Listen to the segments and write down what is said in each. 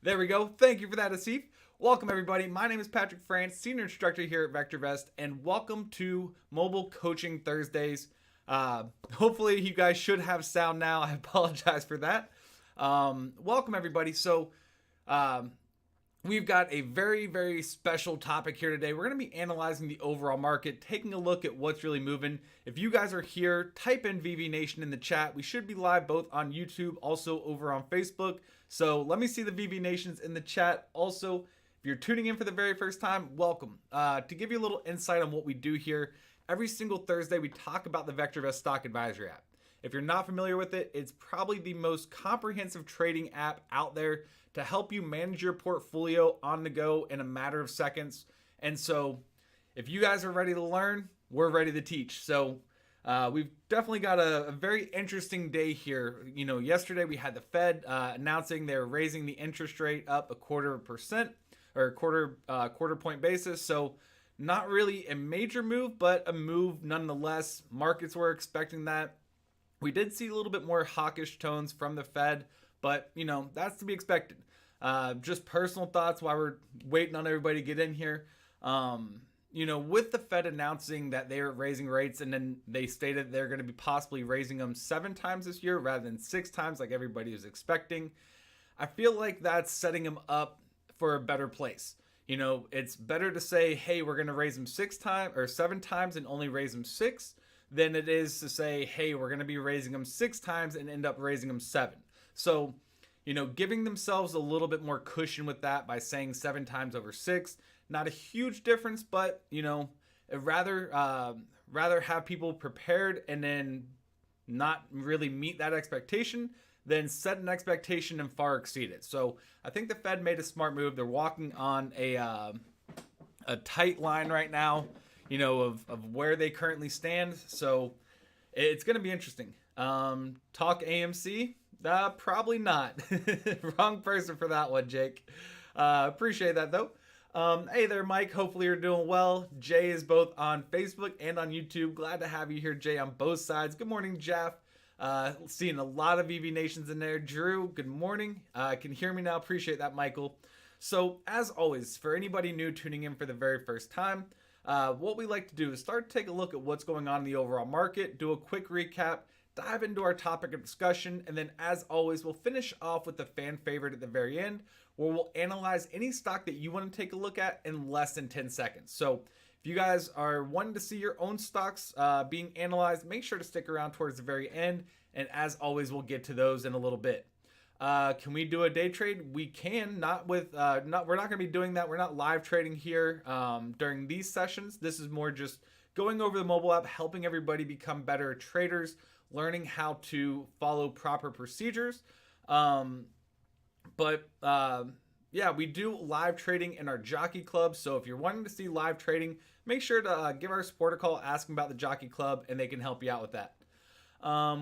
There we go. Thank you for that, Asif. Welcome, everybody. My name is Patrick France, Senior Instructor here at VectorVest, and welcome to Mobile Coaching Thursdays. Hopefully, you guys should have sound now. I apologize for that. Welcome, everybody. So, we've got a very, very special topic here today. We're going to be analyzing the overall market, taking a look at what's really moving. If you guys are here, type in VV Nation in the chat. We should be live both on YouTube, also over on Facebook. So let me see the VV Nations in the chat. Also, if you're tuning in for the very first time, welcome. To give you a little insight on what we do here, every single Thursday we talk about the VectorVest Stock Advisory app. If you're not familiar with it, it's probably the most comprehensive trading app out there to help you manage your portfolio on the go in a matter of seconds. And so if you guys are ready to learn, we're ready to teach. So we've definitely got a very interesting day here. You know, yesterday we had the Fed announcing they're raising the interest rate up 0.25% or quarter point basis. So not really a major move, but a move nonetheless. Markets were expecting that. We did see a little bit more hawkish tones from the Fed, but you know, that's to be expected. Just personal thoughts while we're waiting on everybody to get in here. You know, with the Fed announcing that they are raising rates, and then they stated they're going to be possibly raising them 7 times this year rather than 6 times like everybody was expecting, I feel like that's setting them up for a better place. You know, it's better to say, hey, we're going to raise them 6 times or 7 times and only raise them 6 than it is to say, hey, we're going to be raising them 6 times and end up raising them 7. So, you know, giving themselves a little bit more cushion with that by saying 7 times over 6. Not a huge difference, but, you know, I'd rather have people prepared and then not really meet that expectation than set an expectation and far exceed it. So I think the Fed made a smart move. They're walking on a tight line right now, you know, of where they currently stand. So it's going to be interesting. Talk AMC? Probably not. Wrong person for that one, Jake. Appreciate that, though. Hey there, Mike. Hopefully you're doing well. Jay is both on Facebook and on YouTube. Glad to have you here, Jay, on both sides. Good morning, Jeff. Seeing a lot of EV Nations in there. Drew, good morning. Can hear me now. Appreciate that, Michael. So, as always, for anybody new tuning in for the very first time, what we like to do is start to take a look at what's going on in the overall market, do a quick recap, dive into our topic of discussion, and then, as always, we'll finish off with the fan favorite at the very end, where we'll analyze any stock that you want to take a look at in less than 10 seconds. So if you guys are wanting to see your own stocks being analyzed, make sure to stick around towards the very end. And as always, we'll get to those in a little bit. Can we do a day trade? We can, we're not going to be doing that. We're not live trading here during these sessions. This is more just going over the mobile app, helping everybody become better traders, learning how to follow proper procedures. Yeah, we do live trading in our Jockey Club. So if you're wanting to see live trading, make sure to give our supporter call, ask them about the Jockey Club, and they can help you out with that.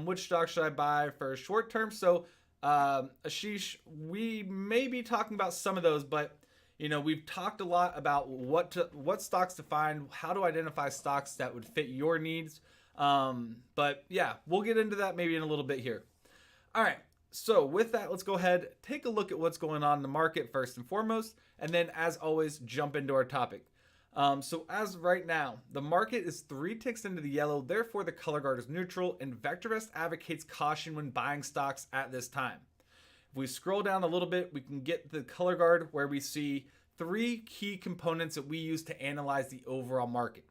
Which stock should I buy for short term? So, Ashish, we may be talking about some of those, but you know, we've talked a lot about what stocks to find, how to identify stocks that would fit your needs. But yeah, we'll get into that maybe in a little bit here. All right. So with that, let's go ahead, take a look at what's going on in the market first and foremost, and then as always, jump into our topic. So as of right now, the market is 3 ticks into the yellow, therefore the color guard is neutral, and VectorVest advocates caution when buying stocks at this time. If we scroll down a little bit, we can get the color guard where we see 3 key components that we use to analyze the overall market.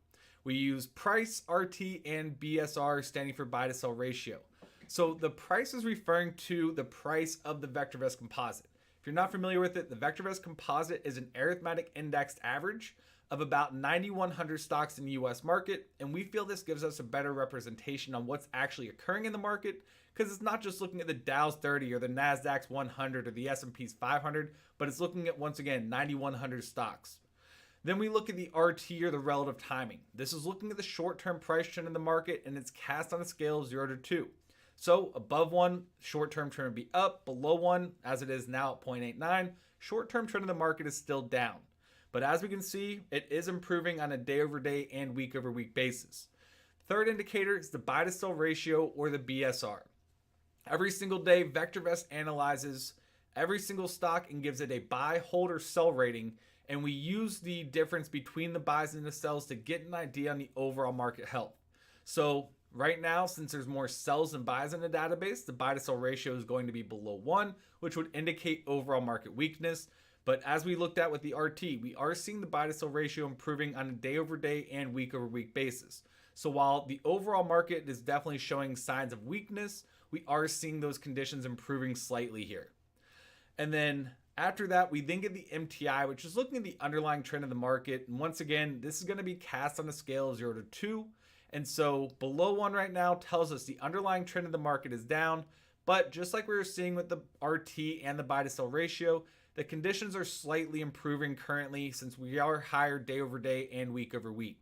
We use price, RT, and BSR, standing for buy to sell ratio. So the price is referring to the price of the VectorVest composite. If you're not familiar with it, the VectorVest composite is an arithmetic indexed average of about 9,100 stocks in the US market, and we feel this gives us a better representation on what's actually occurring in the market, because it's not just looking at the Dow's 30 or the Nasdaq's 100 or the S&P's 500, but it's looking at, once again, 9,100 stocks. Then we look at the RT, or the relative timing. This is looking at the short-term price trend in the market, and it's cast on a scale of 0 to 2. So above 1, short-term trend would be up. Below 1, as it is now at 0.89, short-term trend in the market is still down. But as we can see, it is improving on a day-over-day and week-over-week basis. Third indicator is the buy-to-sell ratio, or the BSR. Every single day, VectorVest analyzes every single stock and gives it a buy, hold, or sell rating, and we use the difference between the buys and the sells to get an idea on the overall market health. So right now, since there's more sells than buys in the database, the buy-to-sell ratio is going to be below 1, which would indicate overall market weakness. But as we looked at with the RT, we are seeing the buy-to-sell ratio improving on a day-over-day and week-over-week basis. So while the overall market is definitely showing signs of weakness, we are seeing those conditions improving slightly here. And then after that, we then get the MTI, which is looking at the underlying trend of the market. And once again, this is going to be cast on a scale of 0 to 2. And so below 1 right now tells us the underlying trend of the market is down. But just like we were seeing with the RT and the buy-to-sell ratio, the conditions are slightly improving currently, since we are higher day over day and week over week.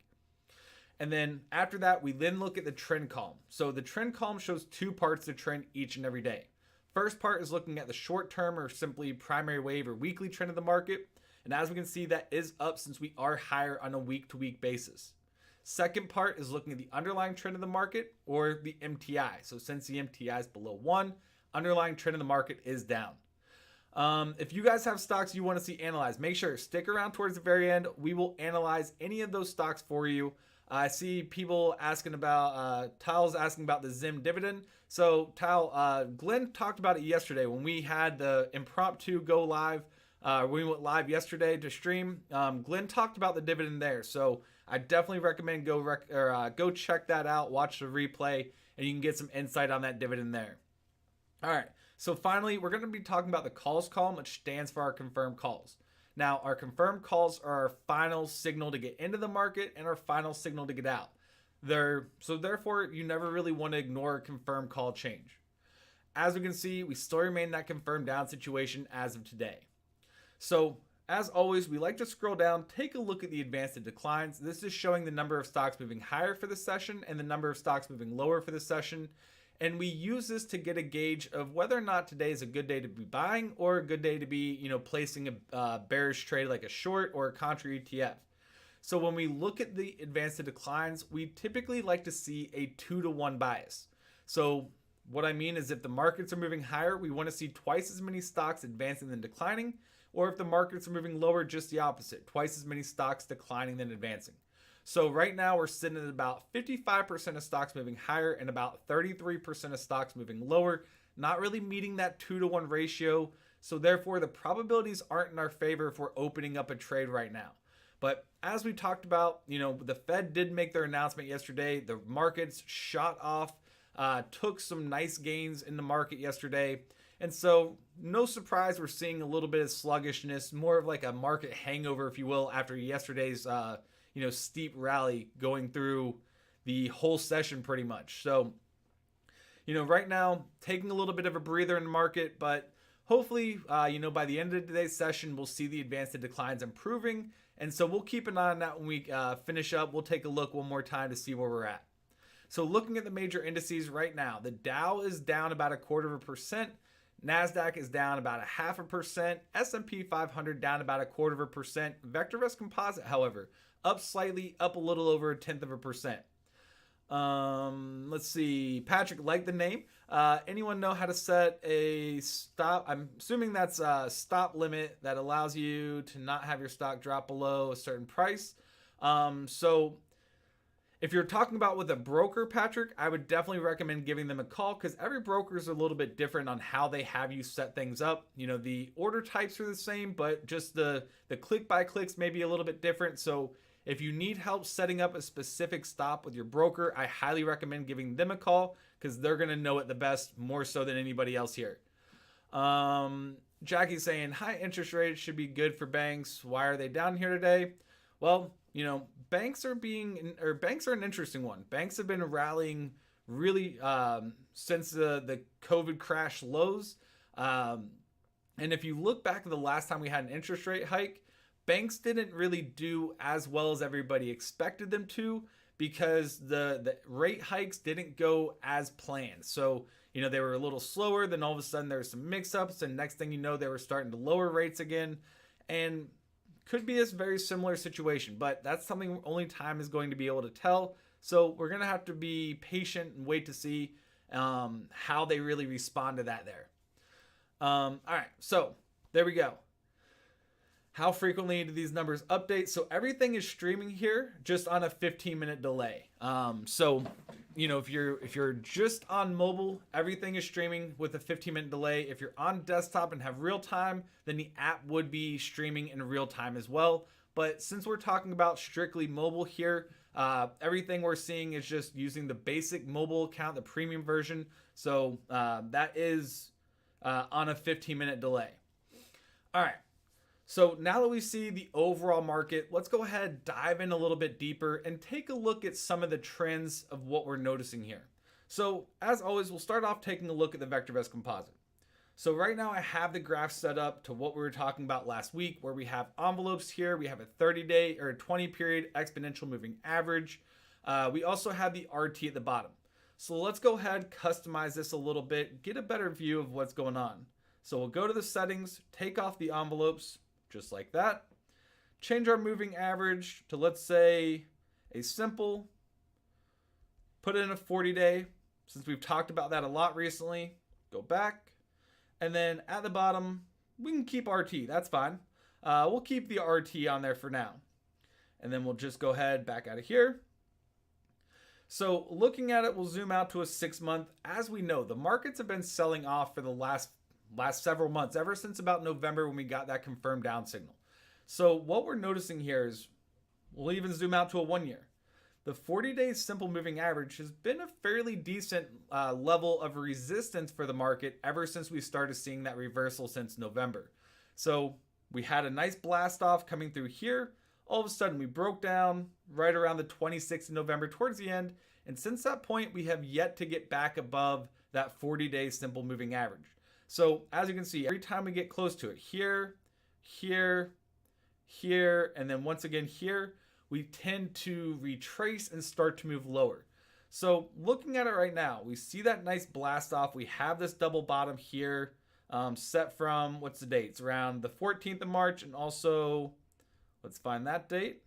And then after that, we then look at the trend column. So the trend column shows 2 parts of the trend each and every day. First part is looking at the short term, or simply primary wave or weekly trend of the market. And as we can see, that is up since we are higher on a week to week basis. Second part is looking at the underlying trend of the market, or the MTI. So since the MTI is below 1, underlying trend of the market is down. If you guys have stocks you want to see analyzed, make sure stick around towards the very end. We will analyze any of those stocks for you. I see people asking about, Tyle's asking about the Zim dividend. So Tyle, Glenn talked about it yesterday when we had the impromptu go live. We went live yesterday to stream. Glenn talked about the dividend there. So I definitely recommend go check that out, watch the replay, and you can get some insight on that dividend there. All right. So finally, we're going to be talking about the calls column, which stands for our confirmed calls. Now, our confirmed calls are our final signal to get into the market and our final signal to get out. So therefore, you never really want to ignore a confirmed call change. As we can see, we still remain in that confirmed down situation as of today. So as always, we like to scroll down, take a look at the advanced declines. This is showing the number of stocks moving higher for the session and the number of stocks moving lower for the session. And we use this to get a gauge of whether or not today is a good day to be buying or a good day to be, placing a bearish trade like a short or a contra ETF. So when we look at the advanced declines, we typically like to see a 2-to-1 bias. So what I mean is if the markets are moving higher, we want to see twice as many stocks advancing than declining, or if the markets are moving lower, just the opposite, twice as many stocks declining than advancing. So right now we're sitting at about 55% of stocks moving higher and about 33% of stocks moving lower, not really meeting that 2-to-1 ratio. So therefore the probabilities aren't in our favor if we're opening up a trade right now. But as we talked about, the Fed did make their announcement yesterday. The markets shot off, took some nice gains in the market yesterday. And so no surprise, we're seeing a little bit of sluggishness, more of like a market hangover, if you will, after yesterday's steep rally going through the whole session pretty much. So, right now taking a little bit of a breather in the market, but hopefully, by the end of today's session, we'll see the advanced declines improving. And so we'll keep an eye on that when we finish up. We'll take a look one more time to see where we're at. So looking at the major indices right now, the Dow is down about 0.25%. NASDAQ is down about 0.5%. S&P 500 down about 0.25%. VectorVest Composite, however, up slightly, up a little over 0.1%. Let's see. Patrick liked the name. Anyone know how to set a stop? I'm assuming that's a stop limit that allows you to not have your stock drop below a certain price. So if you're talking about with a broker, Patrick, I would definitely recommend giving them a call because every broker is a little bit different on how they have you set things up. The order types are the same, but just the click by clicks may be a little bit different. So if you need help setting up a specific stop with your broker, I highly recommend giving them a call because they're going to know it the best, more so than anybody else here. Jackie's saying high interest rates should be good for banks. Why are they down here today? Well, banks are an interesting one. Banks have been rallying really since the COVID crash lows. And if you look back at the last time we had an interest rate hike, banks didn't really do as well as everybody expected them to because the rate hikes didn't go as planned. So, they were a little slower, then all of a sudden there were some mix-ups, and next thing you know, they were starting to lower rates again. And could be a very similar situation, but that's something only time is going to be able to tell. So we're going to have to be patient and wait to see how they really respond to that there. All right, so there we go. How frequently do these numbers update? So everything is streaming here just on a 15-minute delay. So if you're just on mobile, everything is streaming with a 15-minute delay. If you're on desktop and have real time, then the app would be streaming in real time as well. But since we're talking about strictly mobile here, everything we're seeing is just using the basic mobile account, the premium version. So that is on a 15-minute delay. All right. So now that we see the overall market, let's go ahead, dive in a little bit deeper and take a look at some of the trends of what we're noticing here. So as always, we'll start off taking a look at the VectorVest composite. So right now I have the graph set up to what we were talking about last week, where we have envelopes here. We have a 30-day or 20 period exponential moving average. We also have the RT at the bottom. So let's go ahead, customize this a little bit, get a better view of what's going on. So we'll go to the settings, take off the envelopes, just like that. Change our moving average to, let's say, a simple. Put it in a 40-day, since we've talked about that a lot recently. Go back. And then at the bottom, we can keep RT. That's fine. We'll keep the RT on there for now. And then we'll just go ahead back out of here. So looking at it, we'll zoom out to a 6-month. As we know, the markets have been selling off for the last several months, ever since about November when we got that confirmed down signal. So what we're noticing here is, we'll even zoom out to a 1 year. The 40-day simple moving average has been a fairly decent level of resistance for the market ever since we started seeing that reversal since November. So we had a nice blast off coming through here. All of a sudden we broke down right around the 26th of November towards the end. And since that point, we have yet to get back above that 40-day simple moving average. So as you can see, every time we get close to it, here, and then once again here, we tend to retrace and start to move lower. So looking at it right now, we see that nice blast off. We have this double bottom here set from, what's the date? It's around the 14th of March, and also, let's find that date.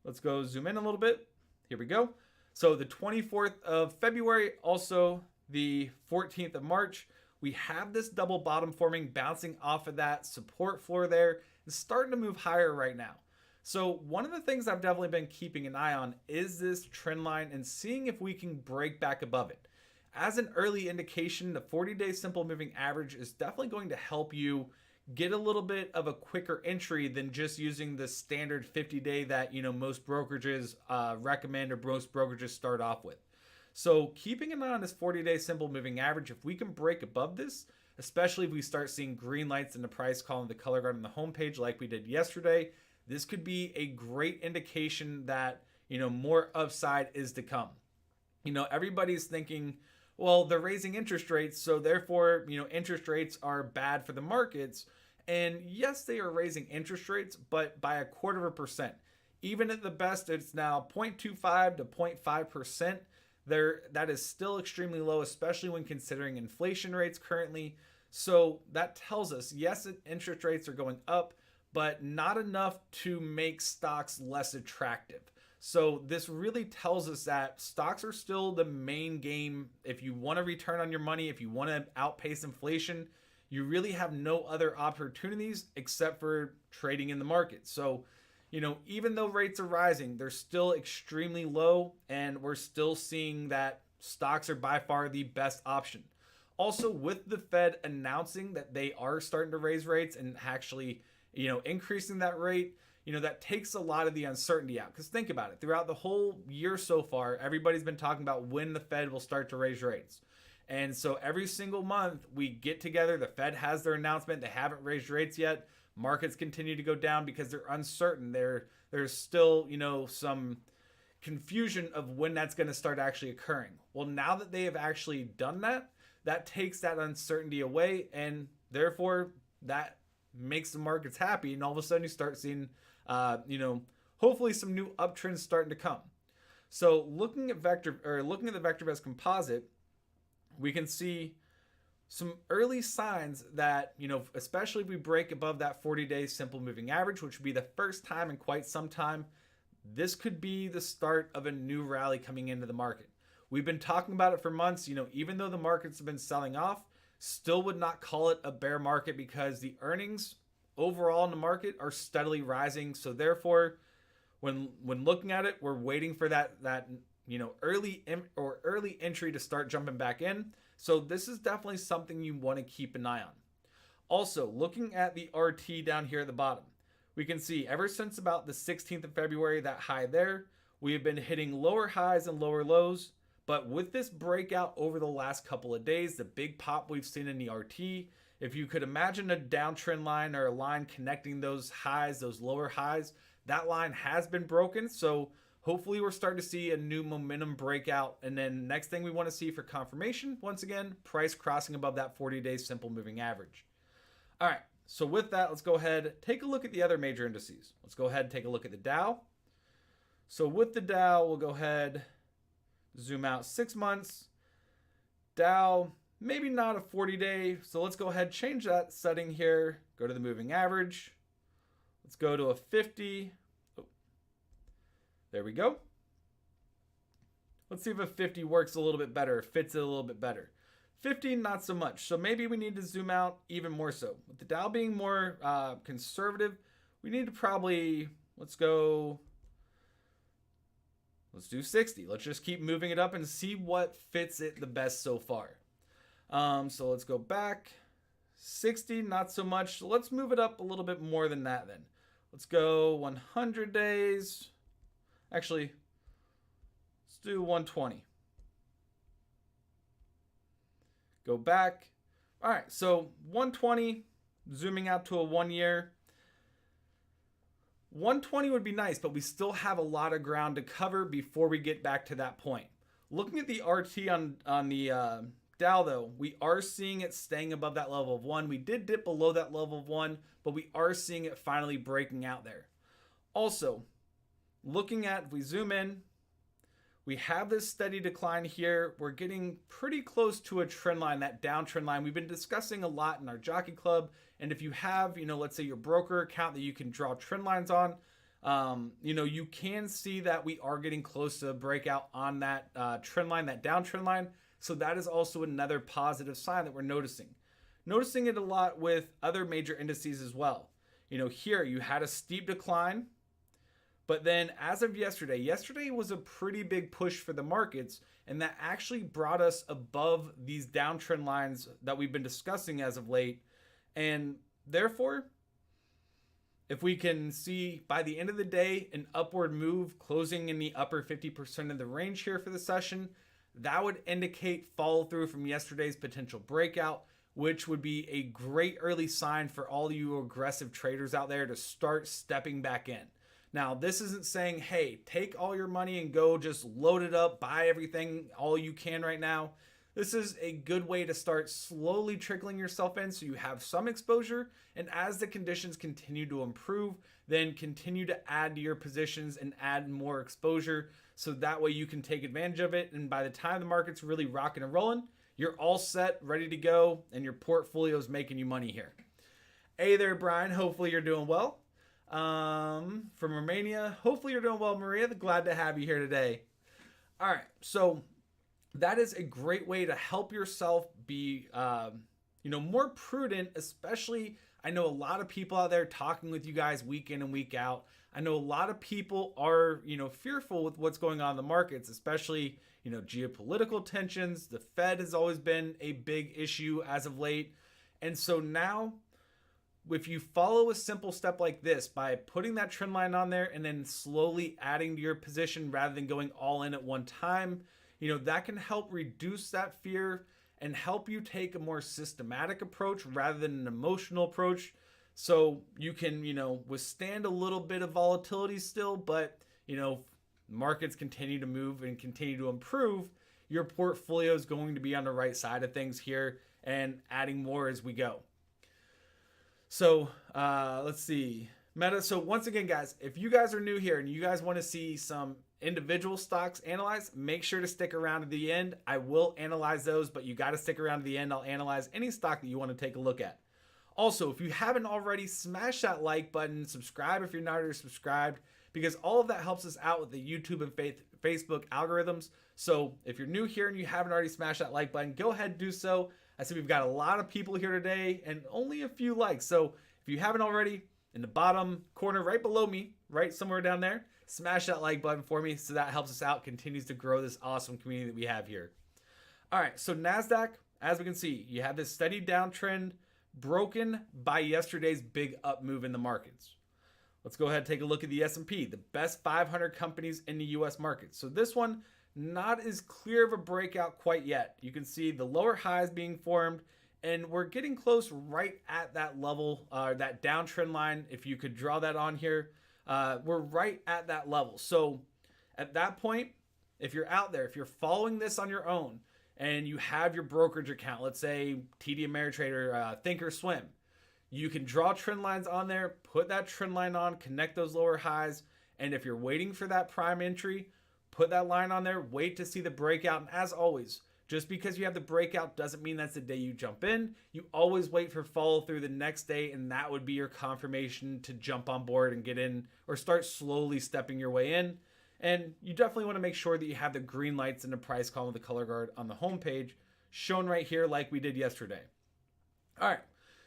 Let's go zoom in a little bit. Here we go. So the 24th of February, also the 14th of March, we have this double bottom forming, bouncing off of that support floor there and starting to move higher right now. So one of the things I've definitely been keeping an eye on is this trend line and seeing if we can break back above it. As an early indication, the 40-day simple moving average is definitely going to help you get a little bit of a quicker entry than just using the standard 50-day that most brokerages recommend or most brokerages start off with. So keeping an eye on this 40-day simple moving average, if we can break above this, especially if we start seeing green lights in the price column, the color guard on the homepage like we did yesterday, this could be a great indication that, more upside is to come. Everybody's thinking, well, they're raising interest rates, so therefore, interest rates are bad for the markets. And yes, they are raising interest rates, but by 0.25%. Even at the best, it's now 0.25 to 0.5%. That is still extremely low, especially when considering inflation rates currently. So that tells us, yes, interest rates are going up, but not enough to make stocks less attractive. So this really tells us that stocks are still the main game. If you want to return on your money, if you want to outpace inflation, you really have no other opportunities except for trading in the market. So, even though rates are rising, they're still extremely low, and we're still seeing that stocks are by far the best option. Also, with the Fed announcing that they are starting to raise rates and actually, increasing that rate, that takes a lot of the uncertainty out. Because think about it, throughout the whole year so far, everybody's been talking about when the Fed will start to raise rates. And so every single month we get together, the Fed has their announcement, they haven't raised rates yet. Markets continue to go down because they're uncertain. There's still, some confusion of when that's going to start actually occurring. Well, now that they have actually done that, that takes that uncertainty away, and therefore that makes the markets happy. And all of a sudden you start seeing, hopefully some new uptrends starting to come. So looking at the VectorVest composite, we can see some early signs that, especially if we break above that 40-day simple moving average, which would be the first time in quite some time, this could be the start of a new rally coming into the market. We've been talking about it for months. Even though the markets have been selling off, still would not call it a bear market because the earnings overall in the market are steadily rising. So therefore, when looking at it, we're waiting for that early entry to start jumping back in. So this is definitely something you want to keep an eye on. Also, looking at the RT down here at the bottom, we can see ever since about the 16th of February, that high there, we have been hitting lower highs and lower lows. But with this breakout over the last couple of days, the big pop we've seen in the RT, if you could imagine a downtrend line or a line connecting those highs, those lower highs, that line has been broken. So hopefully we're starting to see a new momentum breakout. And then next thing we want to see for confirmation, once again, price crossing above that 40-day simple moving average. All right, so with that, let's go ahead, take a look at the other major indices. Let's go ahead and take a look at the Dow. So with the Dow, we'll go ahead, zoom out 6 months. Dow, maybe not a 40-day. So let's go ahead, change that setting here. Go to the moving average. Let's go to a 50. Oh, there we go. Let's see if a 50 works a little bit better, fits it a little bit better. 50, not so much. So maybe we need to zoom out even more so. With the Dow being more conservative, we need to probably, let's do 60. Let's just keep moving it up and see what fits it the best so far. So let's go back. 60, not so much. So let's move it up a little bit more than that then. Let's go 100 days. Actually, let's do 120. Go back. All right, so 120, zooming out to a 1 year. 120 would be nice, but we still have a lot of ground to cover before we get back to that point. Looking at the RT on the Dow, though, we are seeing it staying above that level of 1. We did dip below that level of 1, but we are seeing it finally breaking out there. Also, looking at, if we zoom in, we have this steady decline here. We're getting pretty close to a trend line, that downtrend line we've been discussing a lot in our Jockey Club. And if you have, let's say your broker account that you can draw trend lines on, you can see that we are getting close to a breakout on that trend line, that downtrend line. So that is also another positive sign that we're noticing. Noticing it a lot with other major indices as well. Here you had a steep decline. But then as of yesterday was a pretty big push for the markets, and that actually brought us above these downtrend lines that we've been discussing as of late. And therefore, if we can see by the end of the day an upward move closing in the upper 50% of the range here for the session, that would indicate follow through from yesterday's potential breakout, which would be a great early sign for all you aggressive traders out there to start stepping back in. Now, this isn't saying, hey, take all your money and go just load it up, buy everything, all you can right now. This is a good way to start slowly trickling yourself in so you have some exposure. And as the conditions continue to improve, then continue to add to your positions and add more exposure. So that way you can take advantage of it. And by the time the market's really rocking and rolling, you're all set, ready to go, and your portfolio is making you money here. Hey there, Brian. Hopefully you're doing well. From Romania. Hopefully you're doing well, Maria. Glad to have you here today. All right. So that is a great way to help yourself be, more prudent, especially I know a lot of people out there talking with you guys week in and week out. I know a lot of people are, fearful with what's going on in the markets, especially, geopolitical tensions. The Fed has always been a big issue as of late. And so now, if you follow a simple step like this by putting that trend line on there and then slowly adding to your position rather than going all in at one time, that can help reduce that fear and help you take a more systematic approach rather than an emotional approach. So you can, withstand a little bit of volatility still, but, markets continue to move and continue to improve. Your portfolio is going to be on the right side of things here and adding more as we go. So let's see. Meta. So once again, guys, if you guys are new here and you guys want to see some individual stocks analyzed, make sure to stick around to the end. I will analyze those, but you got to stick around to the end. I'll analyze any stock that you want to take a look at. Also, if you haven't already, smash that like button, subscribe if you're not already subscribed, because all of that helps us out with the YouTube and Facebook algorithms. So if you're new here and you haven't already smashed that like button, go ahead and do so. I see we've got a lot of people here today and only a few likes. So if you haven't already, in the bottom corner right below me, right somewhere down there, smash that like button for me so that helps us out, continues to grow this awesome community that we have here. All right, so NASDAQ, as we can see, you have this steady downtrend broken by yesterday's big up move in the markets. Let's go ahead and take a look at the S&P, the best 500 companies in the U.S. market. So this one, not as clear of a breakout quite yet. You can see the lower highs being formed, and we're getting close right at that level, that downtrend line. If you could draw that on here, we're right at that level. So at that point, if you're out there, if you're following this on your own and you have your brokerage account, let's say TD Ameritrade or Thinkorswim, you can draw trend lines on there, put that trend line on, connect those lower highs. And if you're waiting for that prime entry, put that line on there, wait to see the breakout. And as always, just because you have the breakout doesn't mean that's the day you jump in. You always wait for follow through the next day, and that would be your confirmation to jump on board and get in or start slowly stepping your way in. And you definitely want to make sure that you have the green lights in the price column with the color guard on the home page shown right here like we did yesterday. All right,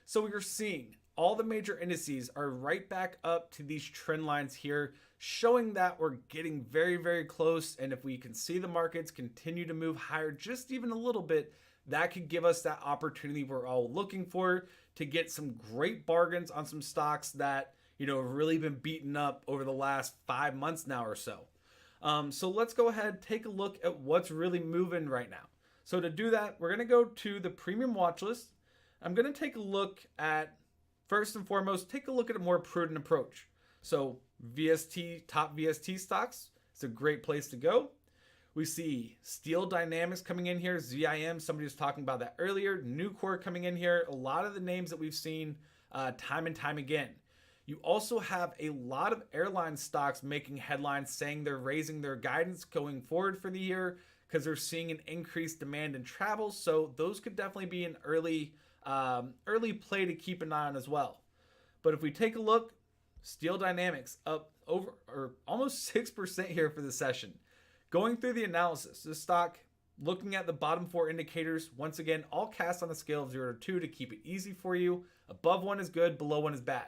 so we're seeing all the major indices are right back up to these trend lines here, showing that we're getting very, very close. And if we can see the markets continue to move higher just even a little bit, that could give us that opportunity we're all looking for to get some great bargains on some stocks that, have really been beaten up over the last 5 months now or so. So let's go ahead and take a look at what's really moving right now. So to do that, we're going to go to the premium watch list. I'm going to take a look at, first and foremost, take a look at a more prudent approach. So VST, top VST stocks, it's a great place to go. We see Steel Dynamics coming in here, ZIM, somebody was talking about that earlier, Nucor coming in here, a lot of the names that we've seen time and time again. You also have a lot of airline stocks making headlines saying they're raising their guidance going forward for the year because they're seeing an increased demand in travel. So those could definitely be an early play to keep an eye on as well. But if we take a look, Steel Dynamics up over or almost 6% here for the session. Going through the analysis, this stock, looking at the bottom 4 indicators, once again, all cast on a scale of 0 to 2 to keep it easy for you. Above 1 is good, below 1 is bad.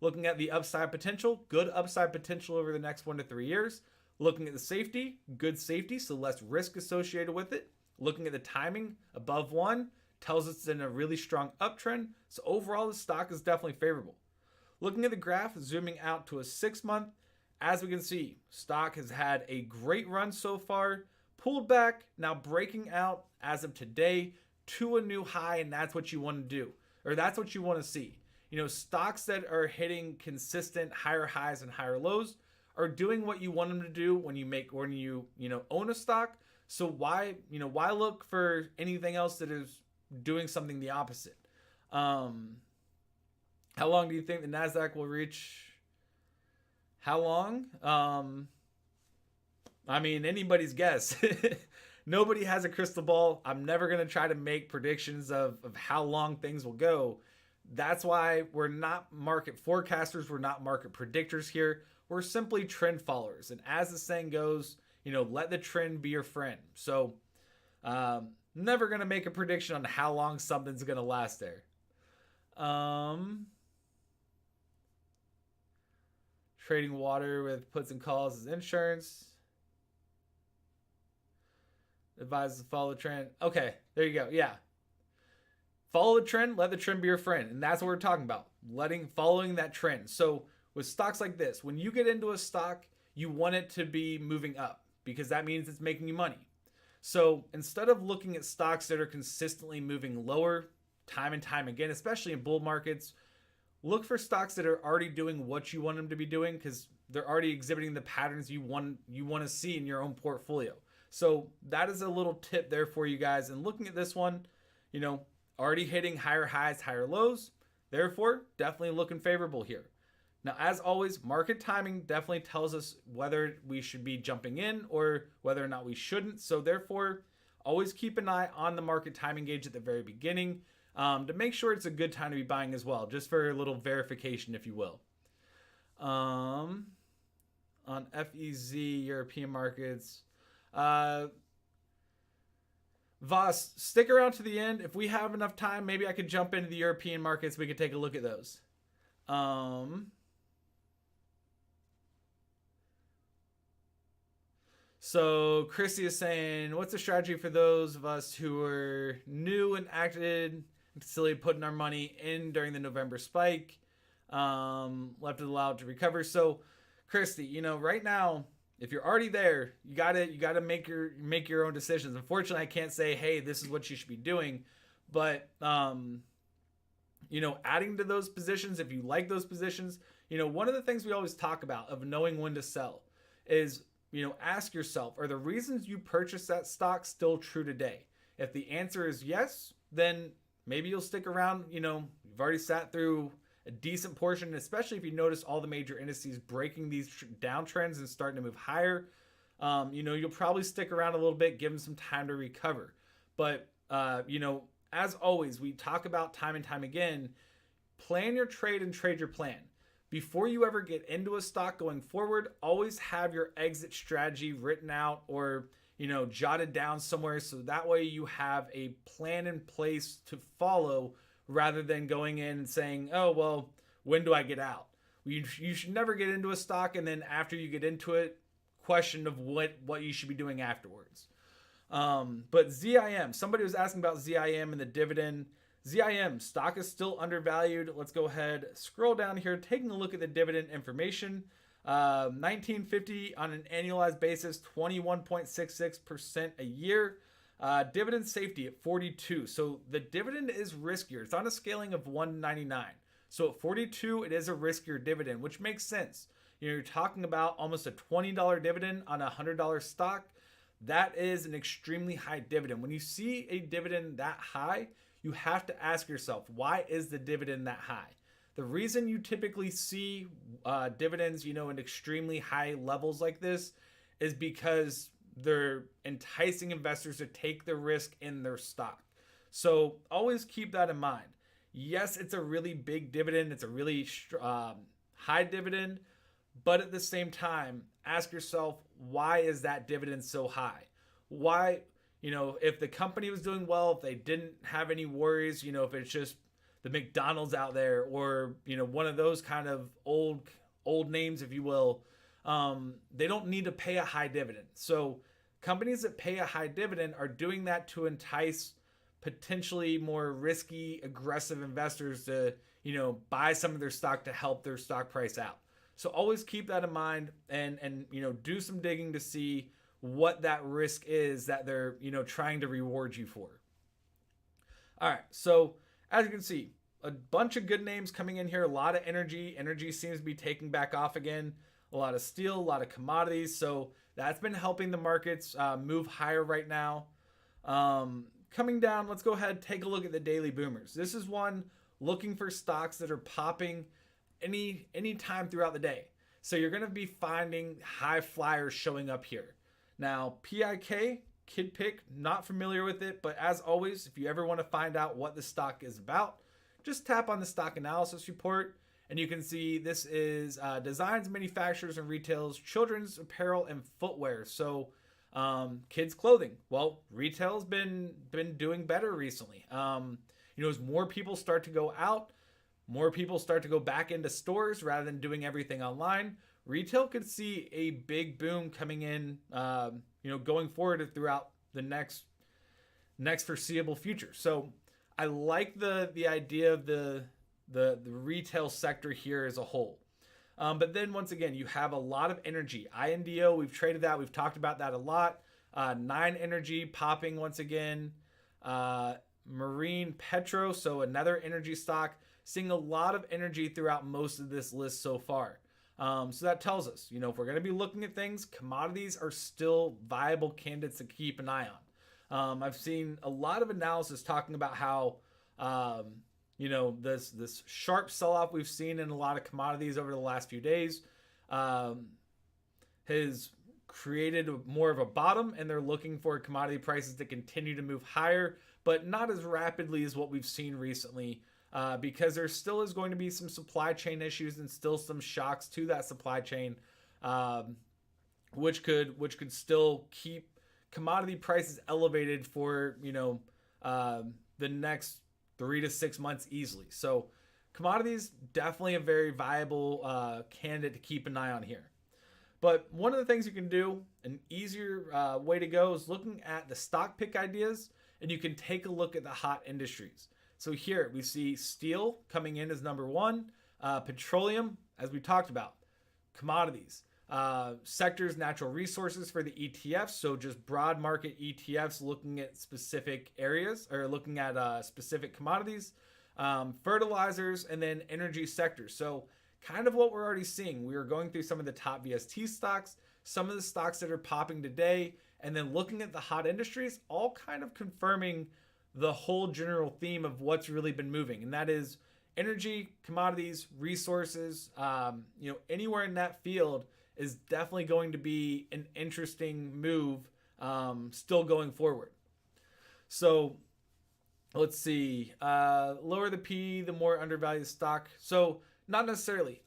Looking at the upside potential, good upside potential over the next 1 to 3 years. Looking at the safety, good safety, so less risk associated with it. Looking at the timing, above 1, tells us it's in a really strong uptrend. So overall, the stock is definitely favorable. Looking at the graph, zooming out to a 6-month, as we can see, stock has had a great run so far, pulled back, now breaking out as of today to a new high, and that's what you want to do, or that's what you want to see. Stocks that are hitting consistent higher highs and higher lows are doing what you want them to do when you own a stock. So why look for anything else that is doing something the opposite? How long do you think the NASDAQ will reach? How long? Anybody's guess. Nobody has a crystal ball. I'm never going to try to make predictions of how long things will go. That's why we're not market forecasters. We're not market predictors here. We're simply trend followers. And as the saying goes, let the trend be your friend. So never going to make a prediction on how long something's going to last there. Trading water with puts and calls is insurance. Advises to follow the trend. Okay, there you go. Yeah. Follow the trend, let the trend be your friend. And that's what we're talking about. Following that trend. So with stocks like this, when you get into a stock, you want it to be moving up because that means it's making you money. So instead of looking at stocks that are consistently moving lower time and time again, especially in bull markets, look for stocks that are already doing what you want them to be doing because they're already exhibiting the patterns you want to see in your own portfolio. So that is a little tip there for you guys. And looking at this one, already hitting higher highs, higher lows. Therefore, definitely looking favorable here. Now, as always, market timing definitely tells us whether we should be jumping in or whether or not we shouldn't. So therefore, always keep an eye on the market timing gauge at the very beginning to make sure it's a good time to be buying as well, just for a little verification, if you will. On FEZ, European markets, Voss, stick around to the end. If we have enough time, maybe I could jump into the European markets. We could take a look at those. So Christy is saying, what's the strategy for those of us who are new and acted and silly putting our money in during the November spike? Left it allowed to recover. So Christy, right now, if you're already there, you gotta make your own decisions. Unfortunately, I can't say, hey, this is what you should be doing. But adding to those positions, if you like those positions, one of the things we always talk about of knowing when to sell is, ask yourself, are the reasons you purchased that stock still true today? If the answer is yes, then maybe you'll stick around. You've already sat through a decent portion, especially if you notice all the major indices breaking these downtrends and starting to move higher. You'll probably stick around a little bit, give them some time to recover. But, as always, we talk about time and time again, plan your trade and trade your plan. Before you ever get into a stock going forward, always have your exit strategy written out or, jotted down somewhere. So that way you have a plan in place to follow rather than going in and saying, oh, well, when do I get out? You should never get into a stock and then after you get into it, question of what you should be doing afterwards. But ZIM, somebody was asking about ZIM and the dividend. ZIM, stock is still undervalued. Let's go ahead, scroll down here, taking a look at the dividend information. 1950 on an annualized basis, 21.66% a year. Dividend safety at 42. So the dividend is riskier. It's on a scaling of 199. So at 42, it is a riskier dividend, which makes sense. You're talking about almost a $20 dividend on a $100 stock. That is an extremely high dividend. When you see a dividend that high, you have to ask yourself, why is the dividend that high? The reason you typically see dividends, in extremely high levels like this is because they're enticing investors to take the risk in their stock. So always keep that in mind. Yes, it's a really big dividend. It's a really high dividend. But at the same time, ask yourself, why is that dividend so high? Why, if the company was doing well, if they didn't have any worries, if it's just the McDonald's out there or, one of those kind of old names, if you will, they don't need to pay a high dividend. So companies that pay a high dividend are doing that to entice potentially more risky, aggressive investors to, buy some of their stock to help their stock price out. So always keep that in mind and do some digging to see what that risk is that they're, trying to reward you for. All right. So as you can see, a bunch of good names coming in here, a lot of energy. Energy seems to be taking back off again. A lot of steel, a lot of commodities. So that's been helping the markets move higher right now. Coming down, let's go ahead, take a look at the daily boomers. This is one looking for stocks that are popping any time throughout the day. So you're going to be finding high flyers showing up here. Now, PIK, Kid Pick, not familiar with it, but as always, if you ever want to find out what the stock is about, just tap on the stock analysis report and you can see this is designs, manufacturers, and retails, children's apparel and footwear. So Kids clothing. Well, retail's been doing better recently. As more people start to go out, more people start to go back into stores rather than doing everything online. Retail could see a big boom coming in, going forward throughout the next foreseeable future. So I like the idea of the retail sector here as a whole. But then once again, you have a lot of energy. INDO, we've traded that. We've talked about that a lot. 9 Energy popping once again. Marine Petro, so another energy stock, seeing a lot of energy throughout most of this list so far. So that tells us, if we're going to be looking at things, commodities are still viable candidates to keep an eye on. I've seen a lot of analysis talking about how, this sharp sell-off we've seen in a lot of commodities over the last few days has created more of a bottom, and they're looking for commodity prices to continue to move higher, but not as rapidly as what we've seen recently, because there still is going to be some supply chain issues and still some shocks to that supply chain, which could still keep commodity prices elevated for the next 3 to 6 months easily. So commodities, definitely a very viable candidate to keep an eye on here. But one of the things you can do, an easier way to go, is looking at the stock pick ideas, and you can take a look at the hot industries. So here we see steel coming in as number 1, petroleum, as we talked about, commodities, sectors, natural resources for the ETFs. So just broad market ETFs looking at specific areas or looking at specific commodities, fertilizers, and then energy sectors. So kind of what we're already seeing. We are going through some of the top VST stocks, some of the stocks that are popping today, and then looking at the hot industries, all kind of confirming the whole general theme of what's really been moving. And that is energy, commodities, resources, anywhere in that field is definitely going to be an interesting move still going forward. So let's see. Lower the P, the more undervalued stock. So not necessarily.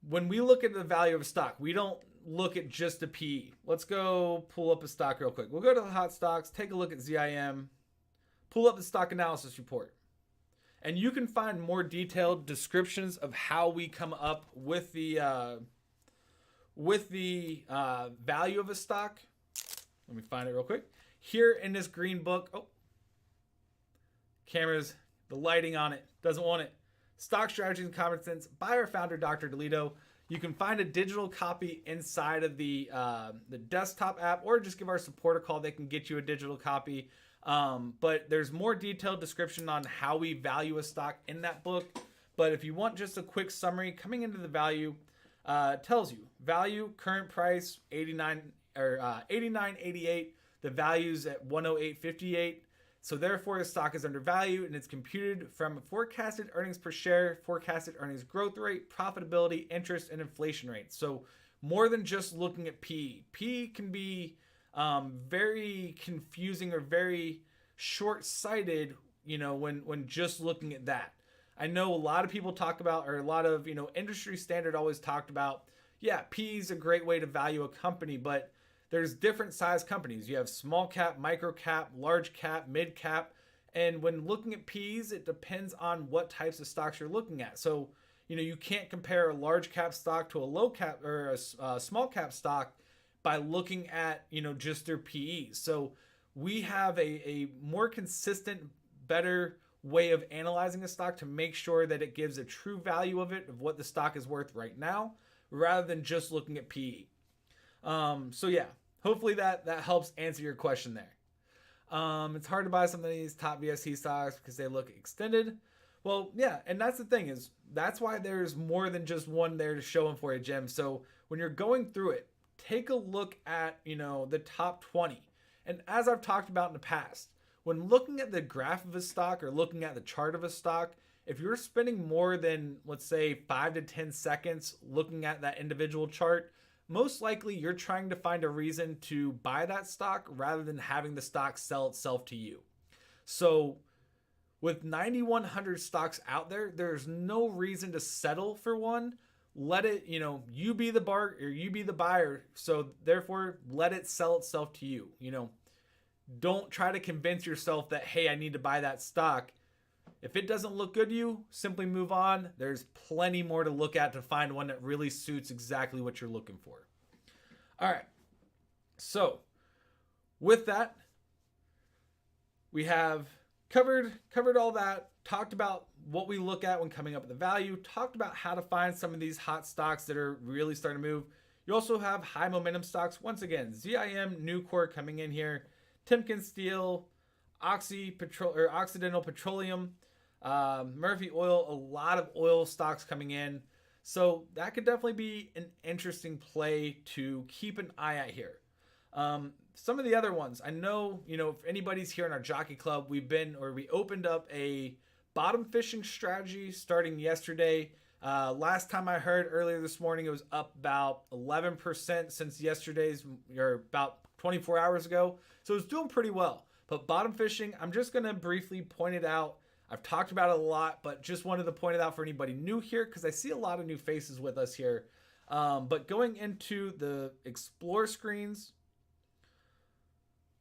When we look at the value of a stock, we don't look at just the PE. Let's go pull up a stock real quick. We'll go to the hot stocks, take a look at ZIM, pull up the stock analysis report. And you can find more detailed descriptions of how we come up with the value of a stock. Let me find it real quick. Here in this green book. Oh, cameras, the lighting on it doesn't want it. Stock Strategies and Common Sense by our founder, Dr. Delito. You can find a digital copy inside of the desktop app, or just give our support a call. They can get you a digital copy. But there's more detailed description on how we value a stock in that book. But if you want just a quick summary, coming into the value, tells you value, current price, 89.88. The value's at 108.58. So therefore, the stock is undervalued, and it's computed from forecasted earnings per share, forecasted earnings growth rate, profitability, interest, and inflation rate. So more than just looking at PE. PE can be very confusing or very short-sighted, when just looking at that. I know a lot of people talk about, or a lot of, industry standard always talked about, PE is a great way to value a company, but there's different size companies. You have small cap, micro cap, large cap, mid cap. And when looking at P's, it depends on what types of stocks you're looking at. So, you can't compare a large cap stock to a low cap or a small cap stock by looking at, just their PEs. So we have a more consistent, better way of analyzing a stock to make sure that it gives a true value of it, of what the stock is worth right now, rather than just looking at PE. Hopefully that helps answer your question there. It's hard to buy some of these top VST stocks because they look extended. Well, yeah, and that's the thing, is that's why there's more than just one there to show them for you, Jim. So when you're going through it, take a look at, the top 20. And as I've talked about in the past, when looking at the graph of a stock or looking at the chart of a stock, if you're spending more than, let's say, 5 to 10 seconds looking at that individual chart, most likely you're trying to find a reason to buy that stock rather than having the stock sell itself to you. So with 9,100 stocks out there, there's no reason to settle for one. let it, you be the bar or you be the buyer. So therefore let it sell itself to you. Don't try to convince yourself that, hey, I need to buy that stock. If it doesn't look good to you, simply move on. There's plenty more to look at to find one that really suits exactly what you're looking for. All right. So with that, we have covered all that, talked about what we look at when coming up with the value, talked about how to find some of these hot stocks that are really starting to move. You also have high momentum stocks. Once again, ZIM, Nucor coming in here, Timken Steel, Occidental Petroleum, Murphy Oil, a lot of oil stocks coming in. So that could definitely be an interesting play to keep an eye out here. Some of the other ones, I know, if anybody's here in our jockey club, we opened up a bottom fishing strategy starting yesterday. Last time I heard earlier this morning, it was up about 11% since yesterday's, or about 24 hours ago. So it's doing pretty well. But bottom fishing, I'm just going to briefly point it out. I've talked about it a lot, but just wanted to point it out for anybody new here because I see a lot of new faces with us here. But going into the explore screens,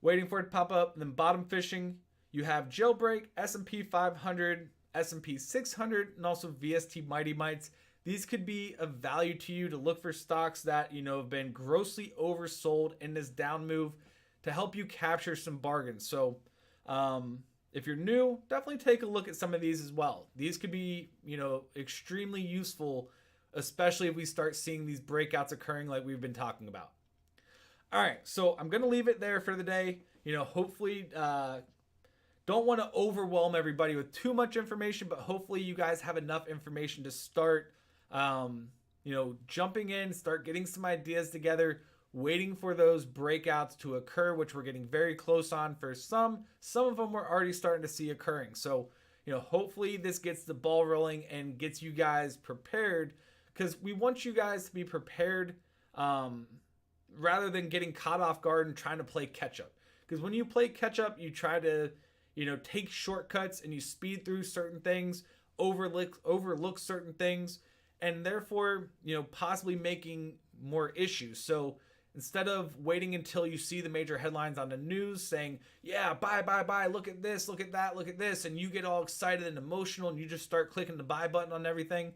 waiting for it to pop up, and then bottom fishing, you have Jailbreak, S&P 500, S&P 600, and also VST Mighty Mites. These could be of value to you to look for stocks that, have been grossly oversold in this down move to help you capture some bargains. So if you're new, definitely take a look at some of these as well. These could be, extremely useful, especially if we start seeing these breakouts occurring like we've been talking about. All right, so I'm going to leave it there for the day. Hopefully, don't want to overwhelm everybody with too much information, but hopefully you guys have enough information to start, jumping in, start getting some ideas together, waiting for those breakouts to occur, which we're getting very close on for some. Some of them we're already starting to see occurring. So, hopefully this gets the ball rolling and gets you guys prepared, because we want you guys to be prepared rather than getting caught off guard and trying to play catch up. Because when you play catch up, you try to, take shortcuts and you speed through certain things, overlook certain things, and therefore, possibly making more issues. So instead of waiting until you see the major headlines on the news saying, yeah, buy, look at this, look at that, look at this, and you get all excited and emotional and you just start clicking the buy button on everything,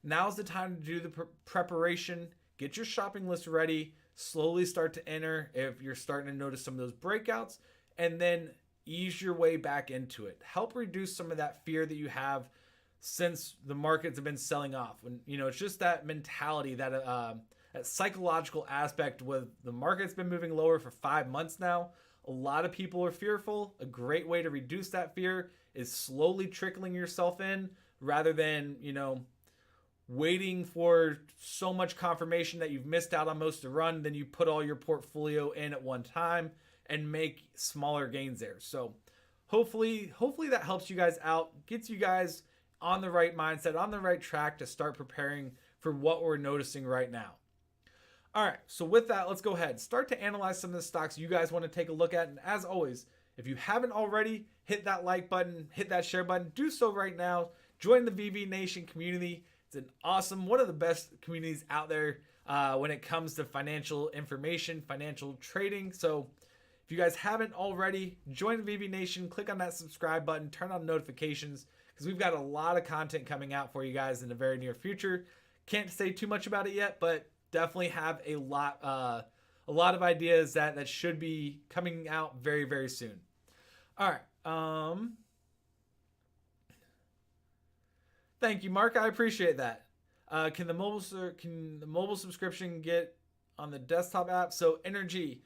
now's the time to do the preparation, get your shopping list ready, slowly start to enter if you're starting to notice some of those breakouts, and then ease your way back into it. Help reduce some of that fear that you have since the markets have been selling off. When, it's just that mentality, that psychological aspect with the market's been moving lower for 5 months now. A lot of people are fearful. A great way to reduce that fear is slowly trickling yourself in rather than, waiting for so much confirmation that you've missed out on most of the run. Then you put all your portfolio in at one time and make smaller gains there. So hopefully that helps you guys out, gets you guys on the right mindset, on the right track to start preparing for what we're noticing right now. All right, so with that, let's go ahead. Start to analyze some of the stocks you guys want to take a look at. And as always, if you haven't already, hit that like button, hit that share button. Do so right now. Join the VV Nation community. It's an awesome, one of the best communities out there when it comes to financial information, financial trading. So if you guys haven't already, join the VV Nation. Click on that subscribe button. Turn on notifications because we've got a lot of content coming out for you guys in the very near future. Can't say too much about it yet, but definitely have a lot of ideas that should be coming out very, very soon. All right. Thank you, Mark. I appreciate that. Can the mobile subscription get on the desktop app? So Energy,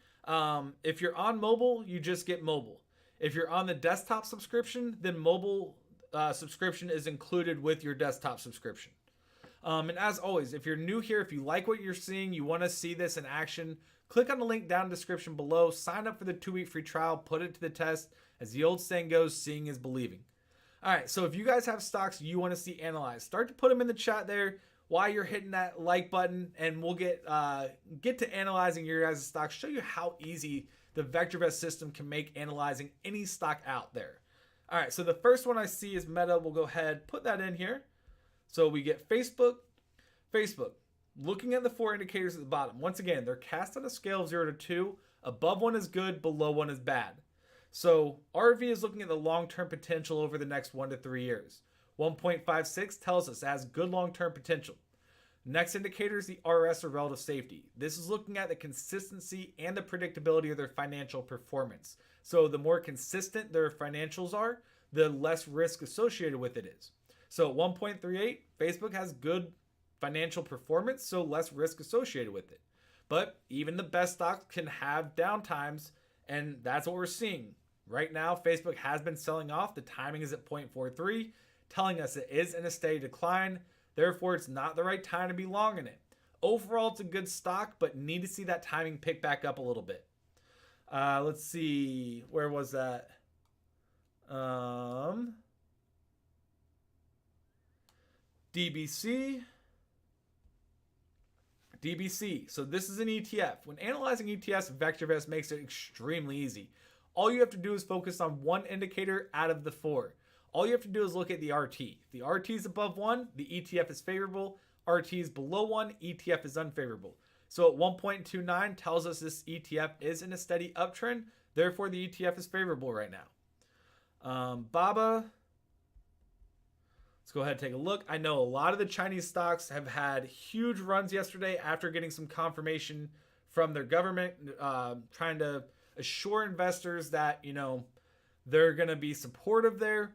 if you're on mobile, you just get mobile. If you're on the desktop subscription, then mobile subscription is included with your desktop subscription. And as always, if you're new here, if you like what you're seeing, you want to see this in action, click on the link down in the description below, sign up for the 2-week free trial, put it to the test. As the old saying goes, seeing is believing. All right, so if you guys have stocks you want to see analyzed, start to put them in the chat there while you're hitting that like button, and we'll get to analyzing your guys' stocks, show you how easy the VectorVest system can make analyzing any stock out there. All right, so the first one I see is Meta. We'll go ahead, put that in here. So we get Facebook. Facebook. Looking at the 4 indicators at the bottom, once again, they're cast on a scale of 0 to 2. Above 1 is good, below 1 is bad. So RV is looking at the long-term potential over the next 1 to 3 years. 1.56 tells us it has good long-term potential. Next indicator is the RS, or relative safety. This is looking at the consistency and the predictability of their financial performance. So the more consistent their financials are, the less risk associated with it is. So at 1.38, Facebook has good financial performance, so less risk associated with it. But even the best stocks can have downtimes, and that's what we're seeing. Right now, Facebook has been selling off. The timing is at 0.43, telling us it is in a steady decline. Therefore, it's not the right time to be long in it. Overall, it's a good stock, but need to see that timing pick back up a little bit. Let's see. Where was that? DBC. So this is an ETF. When analyzing ETFs, VectorVest makes it extremely easy. All you have to do is focus on one indicator out of the 4. All you have to do is look at the RT. If the RT is above 1, the ETF is favorable. RT is below 1, ETF is unfavorable. So at 1.29 tells us this ETF is in a steady uptrend. Therefore, the ETF is favorable right now. BABA. Let's go ahead and take a look. I know a lot of the Chinese stocks have had huge runs yesterday after getting some confirmation from their government, trying to assure investors that, they're going to be supportive there.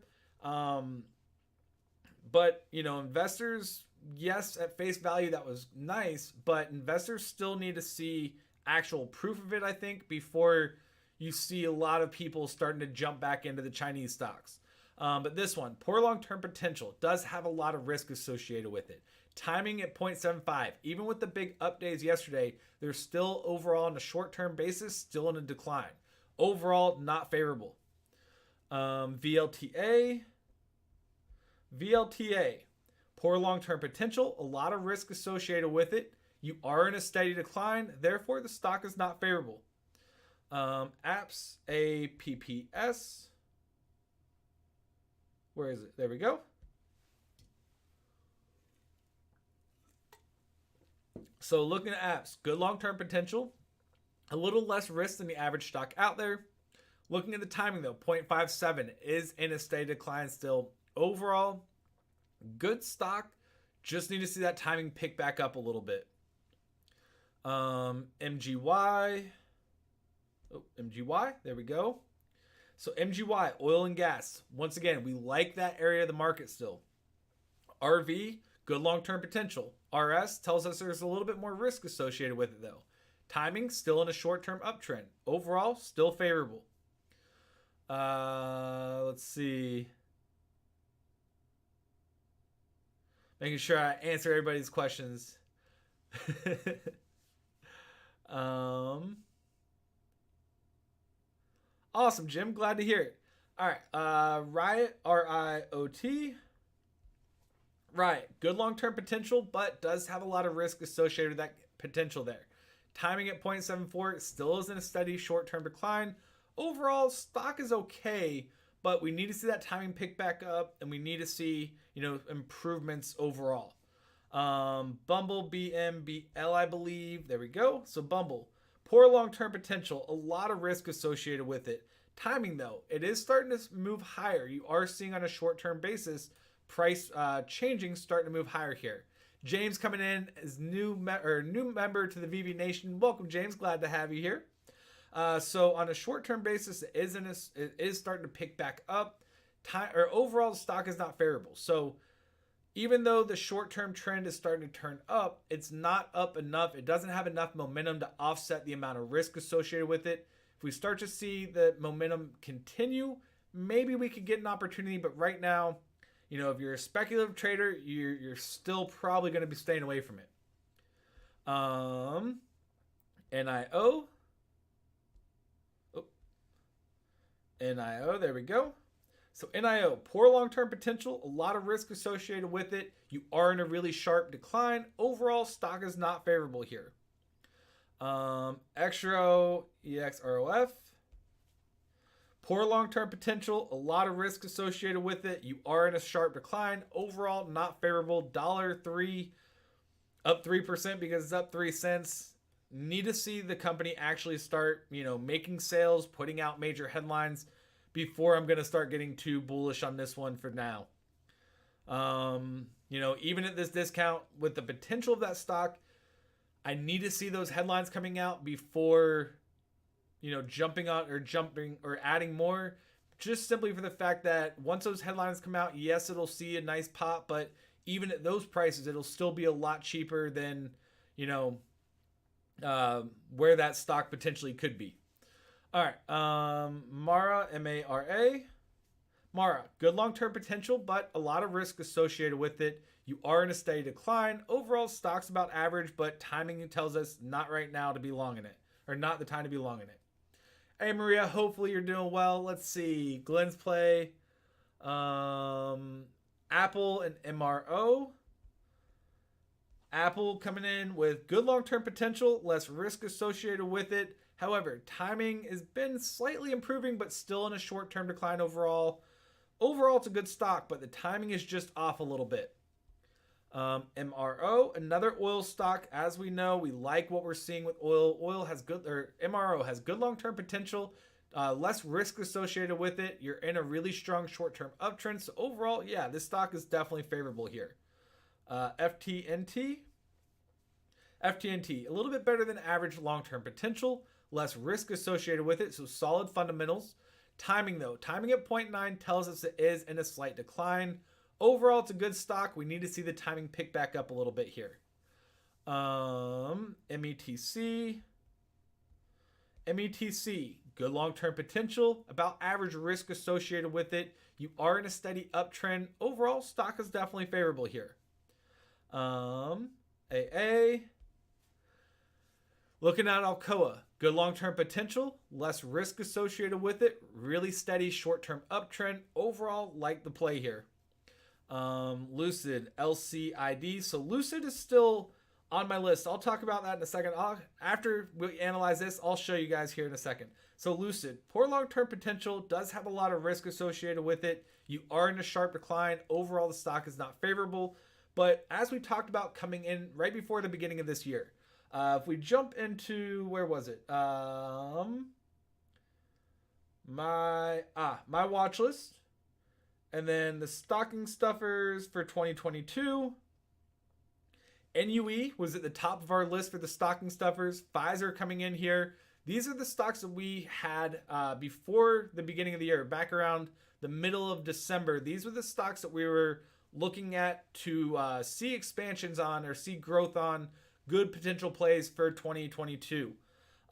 But, investors, yes, at face value, that was nice, but investors still need to see actual proof of it, I think, before you see a lot of people starting to jump back into the Chinese stocks. But this one, poor long-term potential, does have a lot of risk associated with it. Timing at 0.75. Even with the big up days yesterday, they're still overall on a short-term basis, still in a decline. Overall, not favorable. VLTA. Poor long-term potential, a lot of risk associated with it. You are in a steady decline, therefore the stock is not favorable. Apps, APPS. Where is it? There we go. So looking at apps, good long-term potential, a little less risk than the average stock out there. Looking at the timing though, 0.57 is in a steady decline still. Overall, good stock. Just need to see that timing pick back up a little bit. MGY. There we go. So MGY, oil and gas. Once again, we like that area of the market still. RV, good long-term potential. RS tells us there's a little bit more risk associated with it though. Timing, still in a short-term uptrend. Overall, still favorable. Let's see. Making sure I answer everybody's questions. Awesome, Jim. Glad to hear it. All right. Riot, RIOT. Riot, good long-term potential, but does have a lot of risk associated with that potential there. Timing at 0.74 still is in a steady short-term decline. Overall, stock is okay, but we need to see that timing pick back up, and we need to see, improvements overall. Bumble, BMBL, I believe. There we go. So Bumble, poor long-term potential, a lot of risk associated with it. Timing, though, it is starting to move higher. You are seeing on a short-term basis, price changing, starting to move higher here. James coming in as new member to the VV Nation. Welcome, James. Glad to have you here. So on a short-term basis, it is starting to pick back up. Overall, the stock is not favorable. So even though the short-term trend is starting to turn up, it's not up enough. It doesn't have enough momentum to offset the amount of risk associated with it. If we start to see the momentum continue, maybe we could get an opportunity. But right now, if you're a speculative trader, you're still probably going to be staying away from it. NIO. NIO, there we go. So NIO, poor long-term potential, a lot of risk associated with it. You are in a really sharp decline. Overall, stock is not favorable here. XRO, EXROF. Poor long-term potential, a lot of risk associated with it. You are in a sharp decline. Overall, not favorable. $3. Up 3% because it's up 3 cents. Need to see the company actually start, making sales, putting out major headlines before I'm going to start getting too bullish on this one for now. Even at this discount with the potential of that stock, I need to see those headlines coming out before, jumping or adding more, just simply for the fact that once those headlines come out, yes, it'll see a nice pop, but even at those prices, it'll still be a lot cheaper than, where that stock potentially could be. All right. Mara, M-A-R-A. Mara, good long-term potential, but a lot of risk associated with it. You are in a steady decline. Overall, stock's about average, but timing tells us not right now to be long in it, or not the time to be long in it. Hey, Maria, hopefully you're doing well. Let's see. Glenn's play. Apple and MRO. Apple coming in with good long-term potential, less risk associated with it. However, timing has been slightly improving, but still in a short-term decline overall. Overall, it's a good stock, but the timing is just off a little bit. MRO, another oil stock. As we know, we like what we're seeing with oil. MRO has good long-term potential, less risk associated with it. You're in a really strong short-term uptrend. So overall, yeah, this stock is definitely favorable here. FTNT, a little bit better than average long-term potential, less risk associated with it, so solid fundamentals. Timing though, timing at 0.9 tells us it is in a slight decline. Overall, it's a good stock. We need to see the timing pick back up a little bit here. METC, good long-term potential, about average risk associated with it. You are in a steady uptrend. Overall, stock is definitely favorable here. AA. Looking at Alcoa, good long-term potential, less risk associated with it, really steady short-term uptrend. Overall, like the play here. Lucid, LCID. So Lucid is still on my list. I'll talk about that in a second. After we analyze this, I'll show you guys here in a second. So Lucid, poor long-term potential, does have a lot of risk associated with it. You are in a sharp decline. Overall, the stock is not favorable. But as we talked about coming in right before the beginning of this year, if we jump into, where was it? My watch list. And then the stocking stuffers for 2022. NUE was at the top of our list for the stocking stuffers. Pfizer coming in here. These are the stocks that we had before the beginning of the year, back around the middle of December. These were the stocks that we were looking at to see expansions on or see growth on, good potential plays for 2022.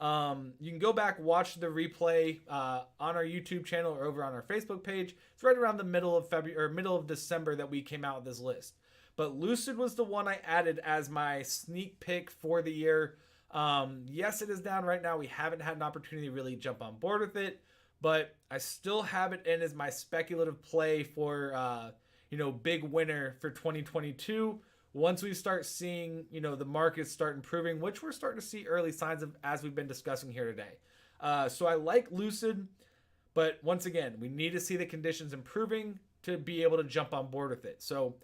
You can go back, watch the replay on our YouTube channel or over on our Facebook page. It's right around the middle of February or middle of December that we came out with this list. But Lucid was the one I added as my sneak pick for the year. Yes, it is down right now. We haven't had an opportunity to really jump on board with it, but I still have it in as my speculative play for big winner for 2022. Once we start seeing, the markets start improving, which we're starting to see early signs of as we've been discussing here today. So I like Lucid, but once again, we need to see the conditions improving to be able to jump on board with it. So,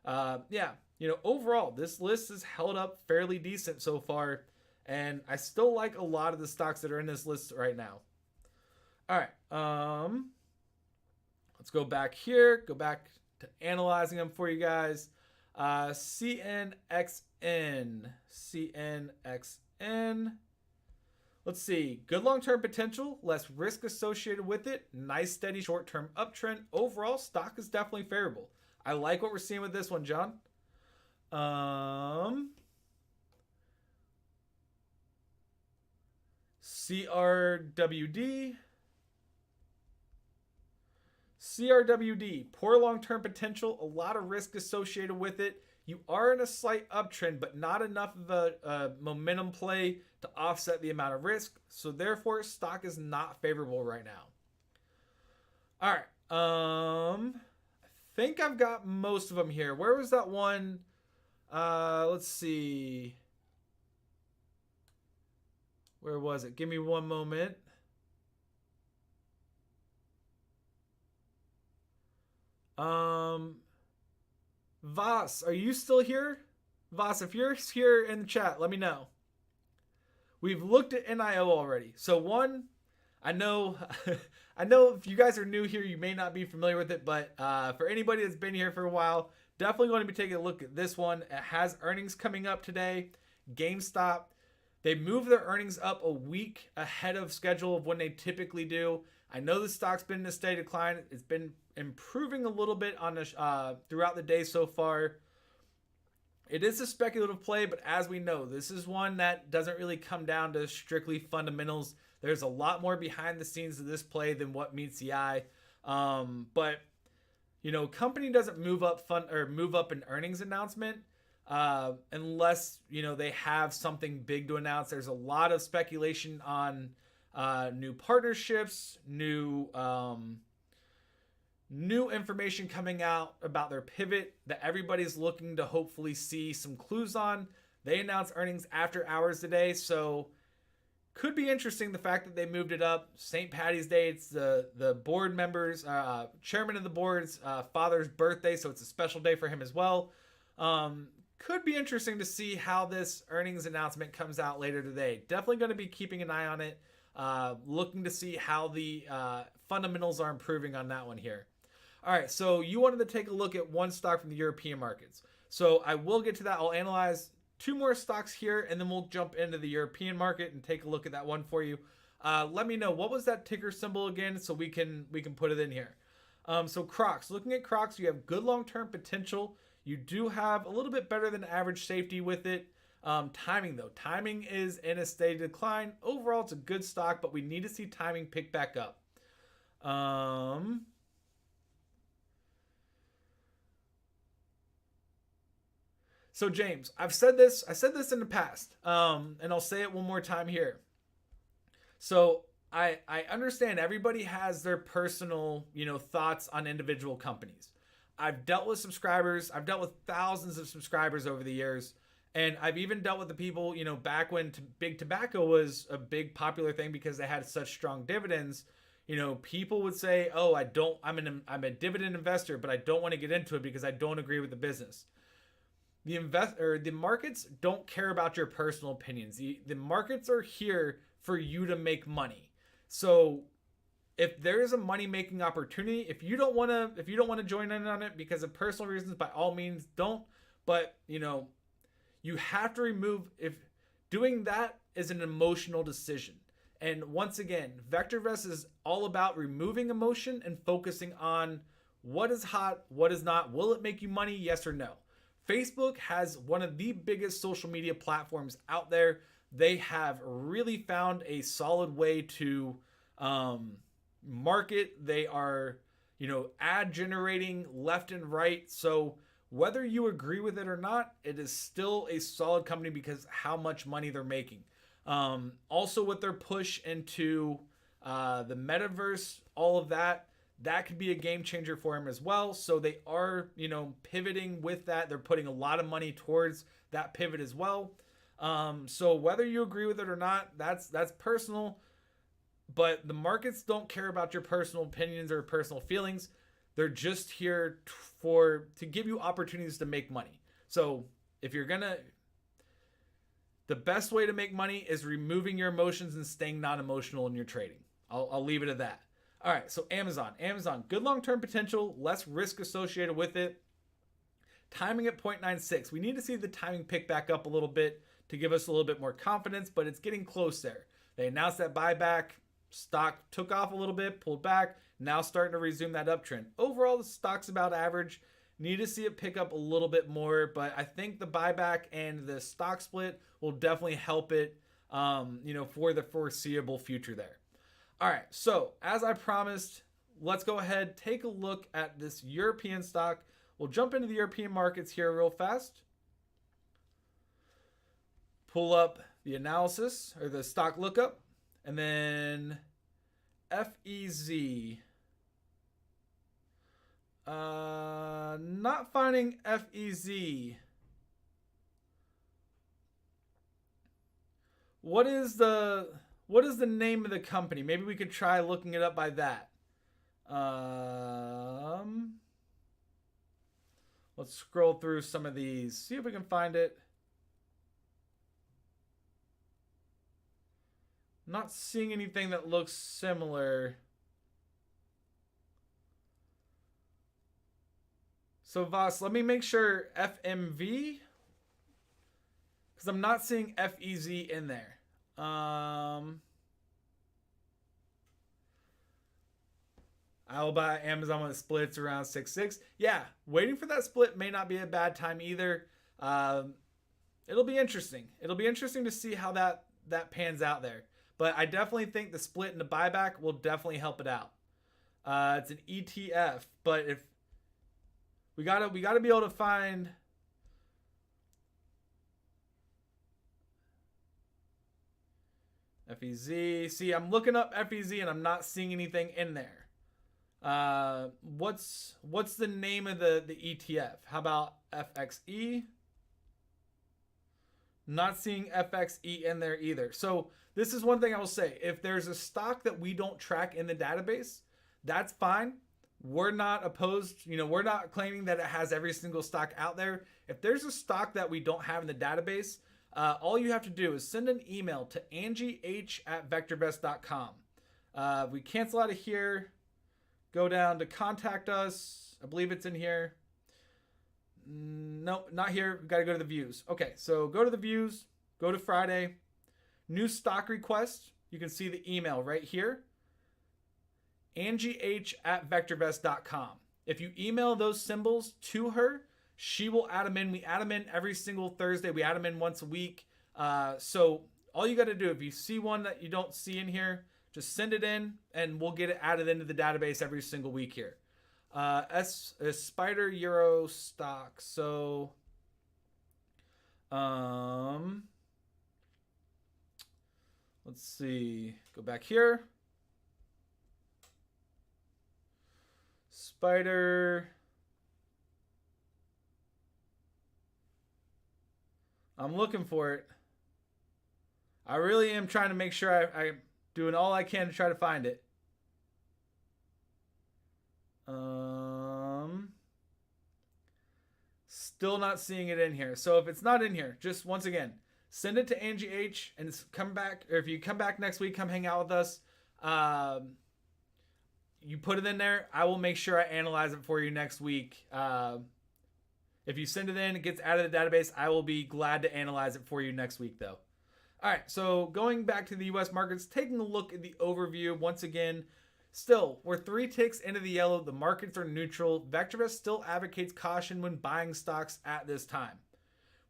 overall, this list has held up fairly decent so far, and I still like a lot of the stocks that are in this list right now. All right, let's go back here, go back to analyzing them for you guys. CNXN. Let's see. Good long-term potential, less risk associated with it. Nice, steady short-term uptrend. Overall, stock is definitely favorable. I like what we're seeing with this one, John. CRWD, poor long-term potential, a lot of risk associated with it. You are in a slight uptrend, but not enough of a momentum play to offset the amount of risk. So therefore, stock is not favorable right now. All right. I think I've got most of them here. Where was that one? Let's see. Where was it? Give me one moment. Voss, are you still here? Voss, if you're here in the chat, let me know. We've looked at NIO already. So one, I know I know if you guys are new here, you may not be familiar with it, but for anybody that's been here for a while, definitely going to be taking a look at this one. It has earnings coming up today. GameStop, they moved their earnings up a week ahead of schedule of when they typically do. I know the stock's been in a steady decline. It's been improving a little bit on the throughout the day so far. It is a speculative play, but as we know, this is one that doesn't really come down to strictly fundamentals. There's a lot more behind the scenes of this play than what meets the eye. But you know, company doesn't move up an earnings announcement unless you know they have something big to announce. There's a lot of speculation on new partnerships, new information coming out about their pivot that everybody's looking to hopefully see some clues on. They announced earnings after hours today, so could be interesting the fact that they moved it up. St. Patty's Day, it's the board members, chairman of the board's father's birthday, so it's a special day for him as well. Could be interesting to see how this earnings announcement comes out later today. Definitely going to be keeping an eye on it, looking to see how the fundamentals are improving on that one here. All right, so you wanted to take a look at one stock from the European markets. So I will get to that. I'll analyze two more stocks here, and then we'll jump into the European market and take a look at that one for you. Let me know, what was that ticker symbol again, so we can put it in here. So Crocs, looking at Crocs, you have good long-term potential. You do have a little bit better than average safety with it. Timing though, timing is in a steady decline. Overall, it's a good stock, but we need to see timing pick back up. So James, I said this in the past, and I'll say it one more time here. So I understand everybody has their personal, you know, thoughts on individual companies. I've dealt with subscribers. I've dealt with thousands of subscribers over the years. And I've even dealt with the people, you know, back when big tobacco was a big popular thing because they had such strong dividends. You know, people would say, "Oh, I'm a dividend investor, but I don't want to get into it because I don't agree with the business." The markets don't care about your personal opinions. The markets are here for you to make money. So if there is a money making opportunity, if you don't want to join in on it because of personal reasons, by all means don't. But you know, you have to remove, if doing that is an emotional decision. And once again, VectorVest is all about removing emotion and focusing on what is hot, what is not. Will it make you money? Yes or no. Facebook has one of the biggest social media platforms out there. They have really found a solid way to market. They are, you know, ad generating left and right. So whether you agree with it or not, it is still a solid company because how much money they're making. Also with their push into the metaverse, all of that, that could be a game changer for him as well. So they are, you know, pivoting with that. They're putting a lot of money towards that pivot as well. So whether you agree with it or not, that's personal. But the markets don't care about your personal opinions or personal feelings. They're just here to give you opportunities to make money. So if you're the best way to make money is removing your emotions and staying non-emotional in your trading. I'll leave it at that. All right, so Amazon, good long-term potential, less risk associated with it. Timing at 0.96. We need to see the timing pick back up a little bit to give us a little bit more confidence, but it's getting close there. They announced that buyback. Stock took off a little bit, pulled back, now starting to resume that uptrend. Overall, the stock's about average. Need to see it pick up a little bit more, but I think the buyback and the stock split will definitely help it, you know, for the foreseeable future there. All right, so as I promised, let's go ahead, take a look at this European stock. We'll jump into the European markets here real fast. Pull up the analysis or the stock lookup, and then FEZ. Not finding FEZ. What is the name of the company? Maybe we could try looking it up by that. Let's Let's scroll through some of these, see if we can find it. Not seeing anything that looks similar. So Voss, let me make sure FMV, because I'm not seeing FEZ in there. I'll buy Amazon when it splits around 6.6. Yeah, waiting for that split may not be a bad time either. It'll be interesting. It'll be interesting to see how that pans out there. But I definitely think the split and the buyback will definitely help it out. It's an ETF, but if we gotta be able to find FEZ. See, I'm looking up FEZ and I'm not seeing anything in there. What's the name of the ETF? How about FXE? Not seeing FXE in there either. So this is one thing I will say. If there's a stock that we don't track in the database, that's fine. We're not opposed. We're not claiming that it has every single stock out there. If there's a stock that we don't have in the database, all you have to do is send an email to angieh@vectorvest.com. We cancel out of here. Go down to contact us. I believe it's in here. Nope, not here. We've got to go to the views. Okay, so go to the views. Go to Friday. New stock request. You can see the email right here. angieh@vectorvest.com. If you email those symbols to her, she will add them in. We add them in every single Thursday. We add them in once a week. So all you got to do, if you see one that you don't see in here, just send it in and we'll get it added into the database every single week here. Spider Euro stock. So, let's see. Go back here. Spider. I'm looking for it. I really am trying to make sure I'm doing all I can to try to find it. Still not seeing it in here. So if it's not in here, just once again, send it to Angie H and come back. Or if you come back next week, come hang out with us. You put it in there. I will make sure I analyze it for you next week. If you send it in, it gets out of the database. I will be glad to analyze it for you next week, though. All right, so going back to the U.S. markets, taking a look at the overview once again. Still, we're 3 ticks into the yellow. The markets are neutral. VectorVest still advocates caution when buying stocks at this time.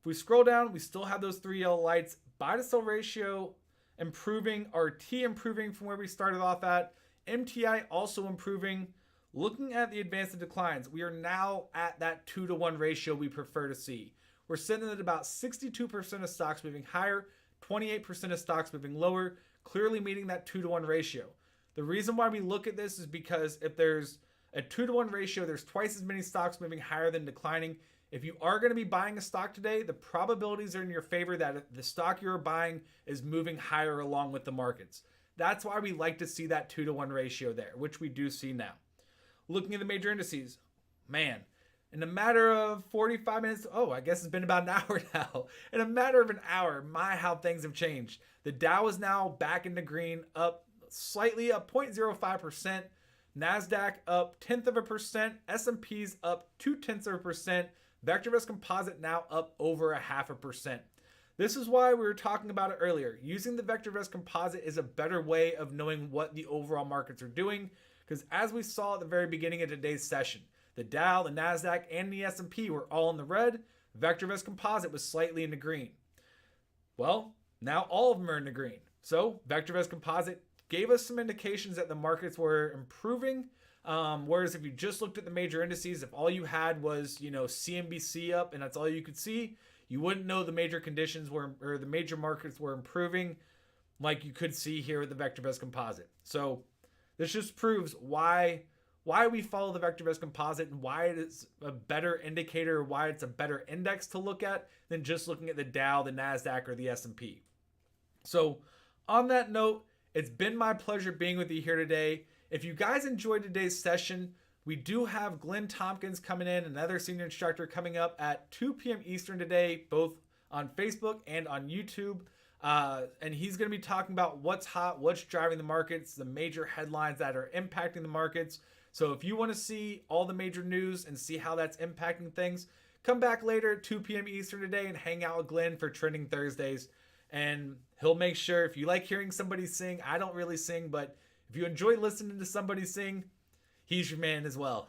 If we scroll down, we still have those 3 yellow lights. Buy to sell ratio improving. RT improving from where we started off at. MTI also improving. Looking at the advance and declines, we are now at that 2-to-1 ratio we prefer to see. We're sitting at about 62% of stocks moving higher, 28% of stocks moving lower, clearly meeting that 2-to-1 ratio. The reason why we look at this is because if there's a 2-to-1 ratio, there's twice as many stocks moving higher than declining. If you are going to be buying a stock today, the probabilities are in your favor that the stock you're buying is moving higher along with the markets. That's why we like to see that 2-to-1 ratio there, which we do see now. Looking at the major indices, man, in a matter of 45 minutes, I guess it's been about an hour now. In a matter of an hour, how things have changed. The Dow is now back into green, up slightly, up 0.05%. NASDAQ up 0.1%. S&P's up 0.2%. VectorVest Composite now up over 0.5%. This is why we were talking about it earlier. Using the VectorVest Composite is a better way of knowing what the overall markets are doing, because as we saw at the very beginning of today's session, the Dow, the NASDAQ, and the S&P were all in the red. VectorVest Composite was slightly in the green. Well, now all of them are in the green. So VectorVest Composite gave us some indications that the markets were improving. Whereas if you just looked at the major indices, if all you had was, CNBC up and that's all you could see, you wouldn't know the major conditions were, or the major markets were improving like you could see here with the VectorVest Composite. So this just proves why we follow the VectorVest Composite and why it is a better indicator, why it's a better index to look at than just looking at the Dow, the NASDAQ, or the S&P. So on that note, it's been my pleasure being with you here today. If you guys enjoyed today's session, We do have Glenn Tompkins coming in, another senior instructor, coming up at 2 p.m. Eastern today, both on Facebook and on YouTube. And he's going to be talking about what's hot, what's driving the markets, the major headlines that are impacting the markets. So if you want to see all the major news and see how that's impacting things, come back later at 2 p.m. Eastern today and hang out with Glenn for Trending Thursdays. And he'll make sure, if you like hearing somebody sing, I don't really sing, but if you enjoy listening to somebody sing, he's your man as well.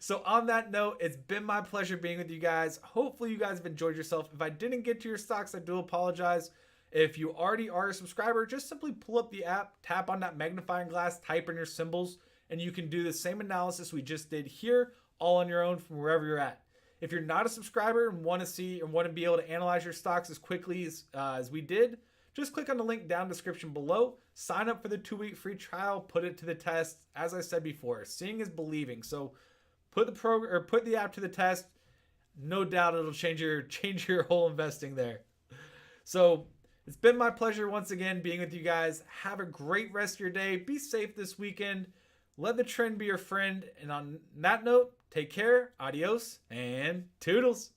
So on that note, it's been my pleasure being with you guys. Hopefully you guys have enjoyed yourself. If I didn't get to your stocks, I do apologize. If you already are a subscriber, just simply pull up the app, tap on that magnifying glass, type in your symbols, and you can do the same analysis we just did here, all on your own from wherever you're at. If you're not a subscriber and want to be able to analyze your stocks as quickly as we did, just click on the link down in the description below, sign up for the 2-week free trial, put it to the test. As I said before, seeing is believing. So put the app to the test. No doubt it'll change your whole investing there. So it's been my pleasure once again being with you guys. Have a great rest of your day. Be safe this weekend. Let the trend be your friend. And on that note, take care, adios, and toodles.